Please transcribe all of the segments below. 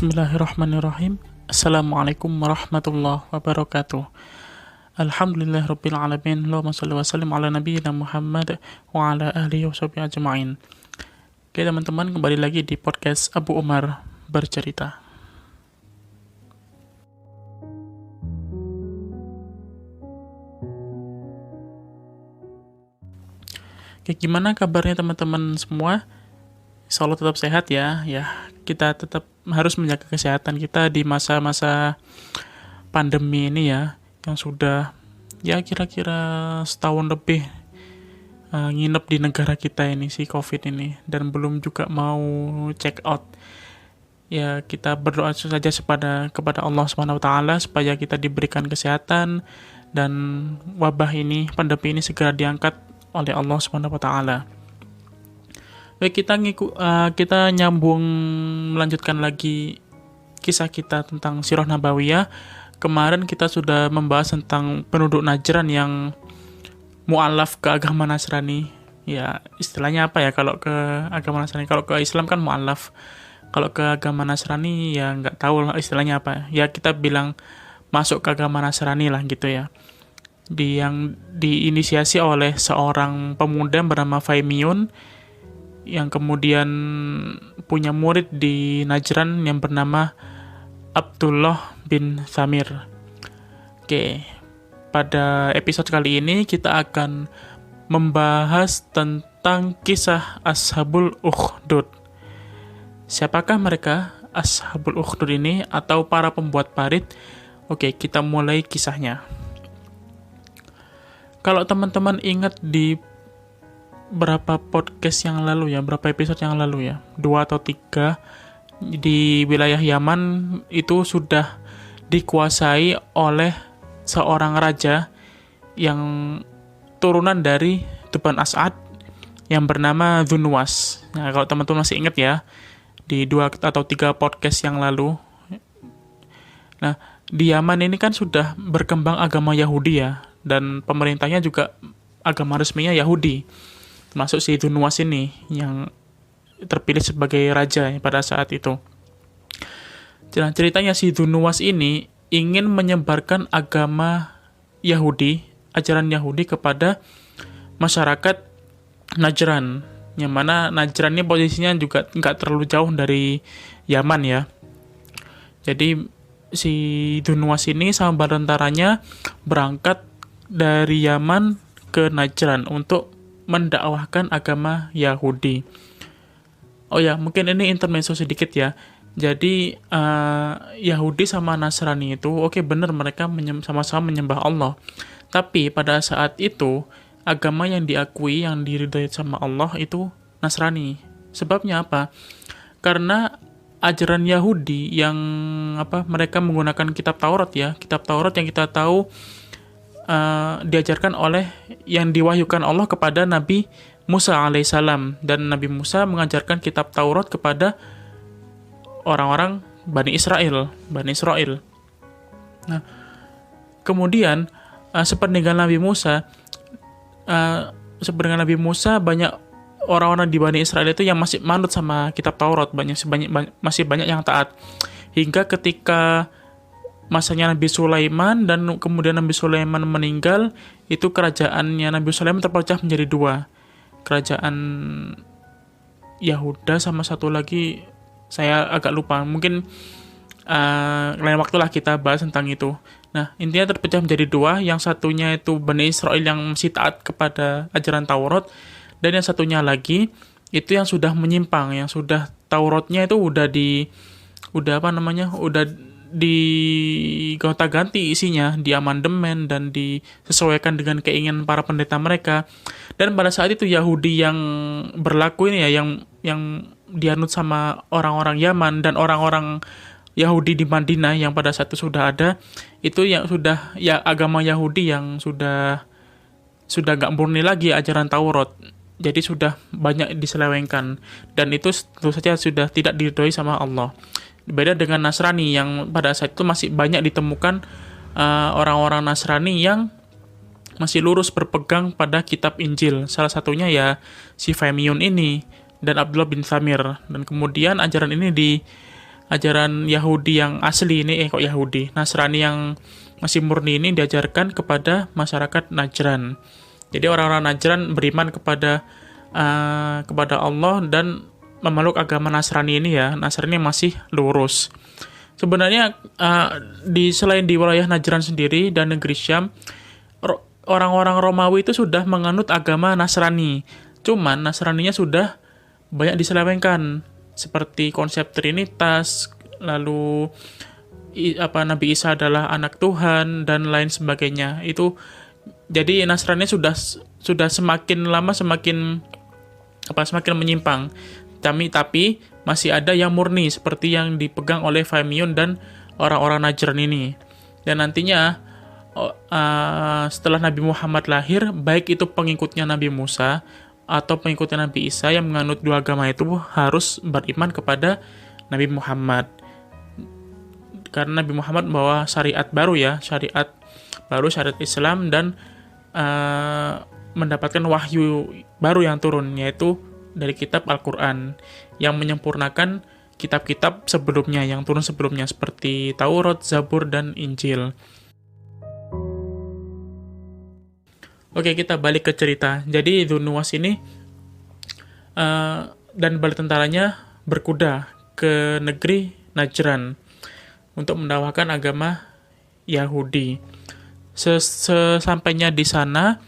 Bismillahirrahmanirrahim. Assalamualaikum warahmatullahi wabarakatuh. Alhamdulillahirabbil alamin. Allahumma shalli wa sallim ala nabiyyina Muhammad wa ala alihi washabihi ajma'in. Oke teman-teman, kembali lagi di podcast Abu Umar bercerita. Oke, gimana kabarnya teman-teman semua? Insyaallah tetap sehat ya. Kita tetap harus menjaga kesehatan kita di masa-masa pandemi ini ya, yang sudah kira-kira setahun lebih nginep di negara kita ini si COVID ini, dan belum juga mau check out. Ya, kita berdoa saja kepada Allah Subhanahu wa taala supaya kita diberikan kesehatan dan wabah ini, pandemi ini segera diangkat oleh Allah Subhanahu wa taala. Baik, kita nyambung melanjutkan lagi kisah kita tentang Sirah Nabawiyah. Kemarin kita sudah membahas tentang penduduk Najran yang mu'alaf ke agama Nasrani. Ya, istilahnya apa ya kalau ke agama Nasrani? Kalau ke Islam kan mu'alaf. Kalau ke agama Nasrani ya nggak tahu lah istilahnya apa. Ya kita bilang masuk ke agama Nasrani lah gitu ya. Yang diinisiasi oleh seorang pemuda bernama Faimiyun, yang kemudian punya murid di Najran yang bernama Abdullah bin Thamir. Oke, pada episode kali ini kita akan membahas tentang kisah Ashabul Ukhdud. Siapakah mereka, Ashabul Ukhdud ini, atau para pembuat parit? Oke, kita mulai kisahnya. Kalau teman-teman ingat di berapa podcast yang lalu ya, berapa episode yang lalu ya, 2 atau 3, di wilayah Yaman itu sudah dikuasai oleh seorang raja yang turunan dari Tuban As'ad yang bernama Dzunnuwas. Nah, kalau teman-teman masih ingat ya, di 2 atau 3 podcast yang lalu. Nah, di Yaman ini kan sudah berkembang agama Yahudi ya, dan pemerintahnya juga agama resminya Yahudi. Termasuk si Dzunnuwas ini yang terpilih sebagai raja pada saat itu. Nah, ceritanya si Dzunnuwas ini ingin menyebarkan agama Yahudi, ajaran Yahudi kepada masyarakat Najran, yang mana Najran ini posisinya juga nggak terlalu jauh dari Yaman ya. Jadi si Dzunnuwas ini sama tentaranya berangkat dari Yaman ke Najran untuk mendakwahkan agama Yahudi. Oh ya, mungkin ini intermezzo sedikit ya. Jadi Yahudi sama Nasrani itu benar mereka sama-sama menyembah Allah. Tapi pada saat itu agama yang diakui, yang diridhai sama Allah itu Nasrani. Sebabnya apa? Karena ajaran Yahudi yang mereka menggunakan kitab Taurat ya. Kitab Taurat yang kita tahu diajarkan oleh yang diwahyukan Allah kepada Nabi Musa alaihissalam, dan Nabi Musa mengajarkan kitab Taurat kepada orang-orang Bani Israel. Nah, kemudian sepeninggal Nabi Musa, banyak orang-orang di Bani Israel itu yang masih manut sama kitab Taurat, masih banyak yang taat, hingga ketika masanya Nabi Sulaiman dan kemudian Nabi Sulaiman meninggal, itu kerajaannya Nabi Sulaiman terpecah menjadi 2. Kerajaan Yahuda sama satu lagi saya agak lupa. Mungkin lain waktu lah kita bahas tentang itu. Nah, intinya terpecah menjadi 2. Yang satunya itu Bani Israel yang masih taat kepada ajaran Taurat, dan yang satunya lagi itu yang sudah menyimpang, yang sudah Tauratnya itu udah digonta-ganti isinya, diamandemen dan disesuaikan dengan keinginan para pendeta mereka. Dan pada saat itu Yahudi yang berlaku ini ya, yang dianut sama orang-orang Yaman dan orang-orang Yahudi di Madinah yang pada saat itu sudah ada, itu yang sudah ya agama Yahudi yang sudah gak murni lagi ajaran Taurat. Jadi sudah banyak diselewengkan, dan itu tentu saja sudah tidak diridhoi sama Allah. Beda dengan Nasrani yang pada saat itu masih banyak ditemukan orang-orang Nasrani yang masih lurus berpegang pada kitab Injil. Salah satunya ya si Faimiyun ini dan Abdullah bin Thamir. Dan kemudian ajaran ini ajaran Yahudi yang asli ini, kok Yahudi, Nasrani yang masih murni ini diajarkan kepada masyarakat Najran. Jadi orang-orang Najran beriman kepada Allah dan memeluk agama Nasrani ini ya. Nasrani masih lurus. Sebenarnya selain di wilayah Najran sendiri dan negeri Syam, orang-orang Romawi itu sudah menganut agama Nasrani. Cuman Nasraninya sudah banyak diselewengkan, seperti konsep Trinitas, lalu Nabi Isa adalah anak Tuhan dan lain sebagainya. Itu jadi Nasrani sudah semakin lama semakin menyimpang. Tapi masih ada yang murni seperti yang dipegang oleh Fahmiun dan orang-orang Najran ini. Dan nantinya setelah Nabi Muhammad lahir, baik itu pengikutnya Nabi Musa atau pengikutnya Nabi Isa yang menganut dua agama itu harus beriman kepada Nabi Muhammad. Karena Nabi Muhammad membawa syariat baru ya, syariat Islam, dan mendapatkan wahyu baru yang turun, yaitu dari kitab Al-Quran yang menyempurnakan kitab-kitab sebelumnya yang turun sebelumnya seperti Taurat, Zabur, dan Injil. Oke, kita balik ke cerita. Jadi Dzunnuwas ini dan bala tentaranya berkuda ke negeri Najran untuk mendakwakan agama Yahudi. Sesampainya di sana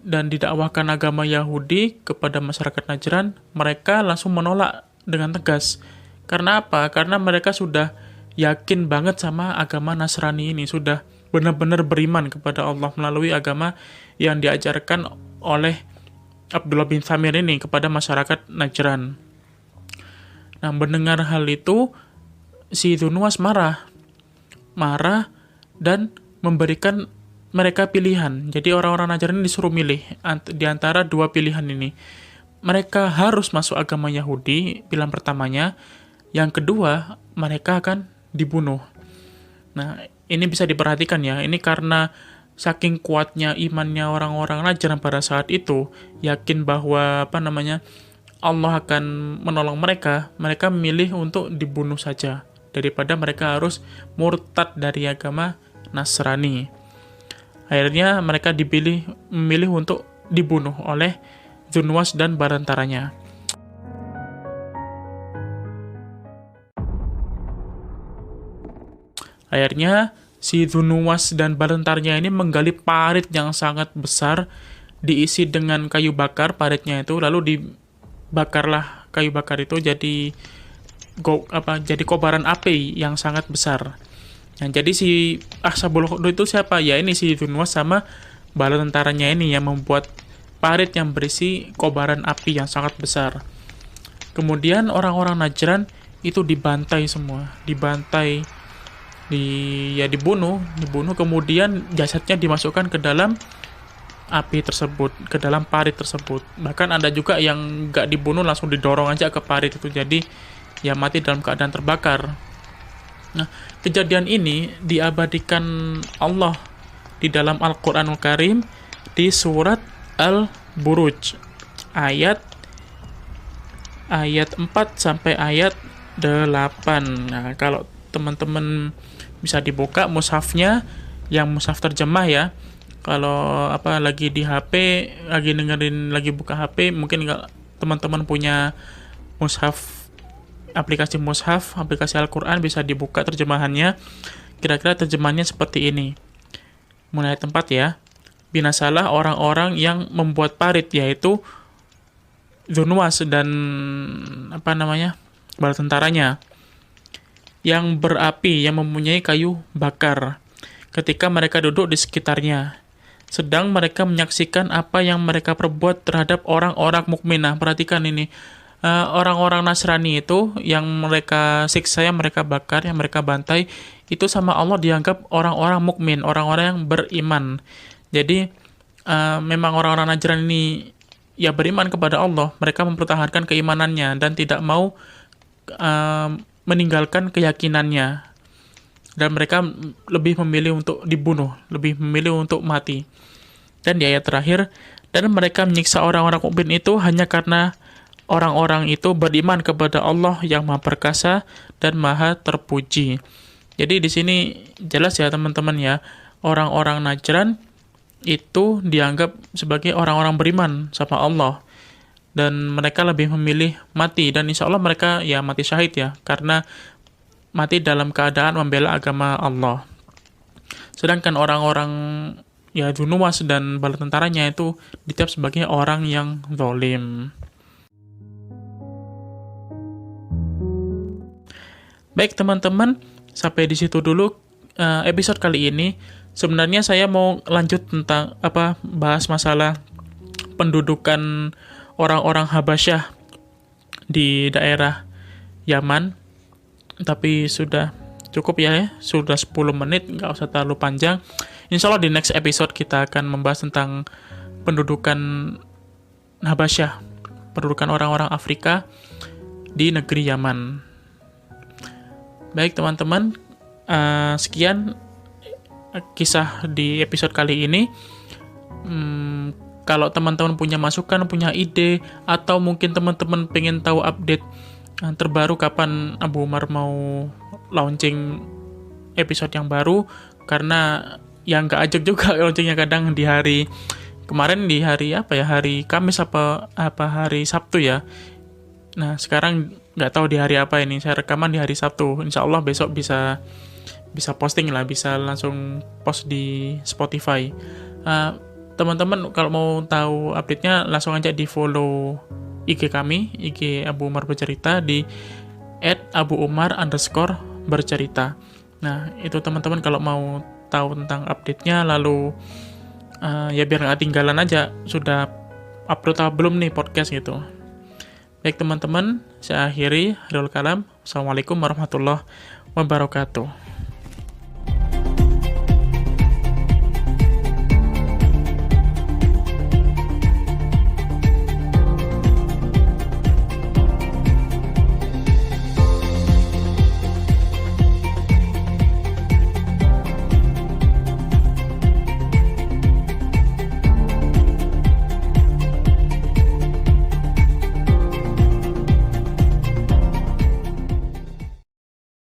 dan didakwakan agama Yahudi kepada masyarakat Najran, mereka langsung menolak dengan tegas. Karena apa? Karena mereka sudah yakin banget sama agama Nasrani ini, sudah benar-benar beriman kepada Allah melalui agama yang diajarkan oleh Abdullah bin Thamir ini kepada masyarakat Najran. Nah, mendengar hal itu, si Dzunnuwas marah dan memberikan mereka pilihan. Jadi orang-orang Najran ini disuruh milih di antara dua pilihan ini. Mereka harus masuk agama Yahudi, pilihan pertamanya. Yang kedua, mereka akan dibunuh. Nah, ini bisa diperhatikan ya. Ini karena saking kuatnya imannya orang-orang Najran pada saat itu, yakin bahwa Allah akan menolong mereka. Mereka memilih untuk dibunuh saja daripada mereka harus murtad dari agama Nasrani. Akhirnya mereka memilih untuk dibunuh oleh Dzunnuwas dan barantaranya. Akhirnya si Dzunnuwas dan barantaranya ini menggali parit yang sangat besar, diisi dengan kayu bakar paritnya itu, lalu dibakarlah kayu bakar itu jadi kobaran api yang sangat besar. Nah, jadi si Ashabul Ukhdud itu siapa? Ya ini si Dzunnuwas sama bala tentaranya ini yang membuat parit yang berisi kobaran api yang sangat besar. Kemudian orang-orang Najran itu dibantai semua, dibunuh, kemudian jasadnya dimasukkan ke dalam api tersebut, ke dalam parit tersebut. Bahkan ada juga yang nggak dibunuh, langsung didorong aja ke parit itu, jadi ya mati dalam keadaan terbakar. Nah, kejadian ini diabadikan Allah di dalam Al-Quranul Karim di surat Al-Buruj ayat 4 sampai ayat 8. Nah, kalau teman-teman bisa dibuka mushafnya, yang mushaf terjemah ya. Kalau lagi di HP, lagi buka HP, mungkin teman-teman punya mushaf, aplikasi mushaf, aplikasi Al-Quran, bisa dibuka terjemahannya. Kira-kira terjemahannya seperti ini. Mulai tempat ya. Binasalah orang-orang yang membuat parit, yaitu Dzunnuwas dan bala tentaranya yang berapi, yang mempunyai kayu bakar, ketika mereka duduk di sekitarnya, sedang mereka menyaksikan apa yang mereka perbuat terhadap orang-orang mukminah. Perhatikan ini, orang-orang Nasrani itu yang mereka siksa, yang mereka bakar, yang mereka bantai, itu sama Allah dianggap orang-orang mukmin, orang-orang yang beriman. Jadi memang orang-orang Najran ini ya beriman kepada Allah, mereka mempertahankan keimanannya dan tidak mau meninggalkan keyakinannya, dan mereka lebih memilih untuk dibunuh, lebih memilih untuk mati. Dan di ayat terakhir, dan mereka menyiksa orang-orang mukmin itu hanya karena orang-orang itu beriman kepada Allah yang Maha Perkasa dan Maha Terpuji. Jadi di sini jelas ya teman-teman ya, orang-orang Najran itu dianggap sebagai orang-orang beriman sama Allah. Dan mereka lebih memilih mati, dan insya Allah mereka ya mati syahid ya, karena mati dalam keadaan membela agama Allah. Sedangkan orang-orang ya Junuwas dan bala tentaranya itu dicap sebagai orang yang zalim. Baik teman-teman, sampai di situ dulu episode kali ini. Sebenarnya saya mau lanjut tentang bahas masalah pendudukan orang-orang Habasyah di daerah Yaman. Tapi sudah cukup ya, sudah 10 menit, nggak usah terlalu panjang. Insya Allah di next episode kita akan membahas tentang pendudukan Habasyah, pendudukan orang-orang Afrika di negeri Yaman. Baik teman-teman, sekian kisah di episode kali ini. Kalau teman-teman punya masukan, punya ide, atau mungkin teman-teman pengen tahu update terbaru kapan Abu Umar mau launching episode yang baru, karena yang nggak ajak juga launchingnya kadang di hari kemarin, di hari hari Kamis apa hari Sabtu ya. Nah sekarang nggak tahu di hari apa ini, saya rekaman di hari Sabtu. Insya Allah besok bisa posting lah, bisa langsung post di Spotify. Teman-teman kalau mau tahu update-nya langsung aja di follow IG kami, IG Abu Umar Bercerita di @abuumar_bercerita. Nah itu teman-teman kalau mau tahu tentang update-nya, lalu ya biar nggak tinggalan aja sudah upload atau belum nih podcast gitu. Baik teman-teman, saya akhiri Harul Kalam. Assalamualaikum warahmatullahi wabarakatuh.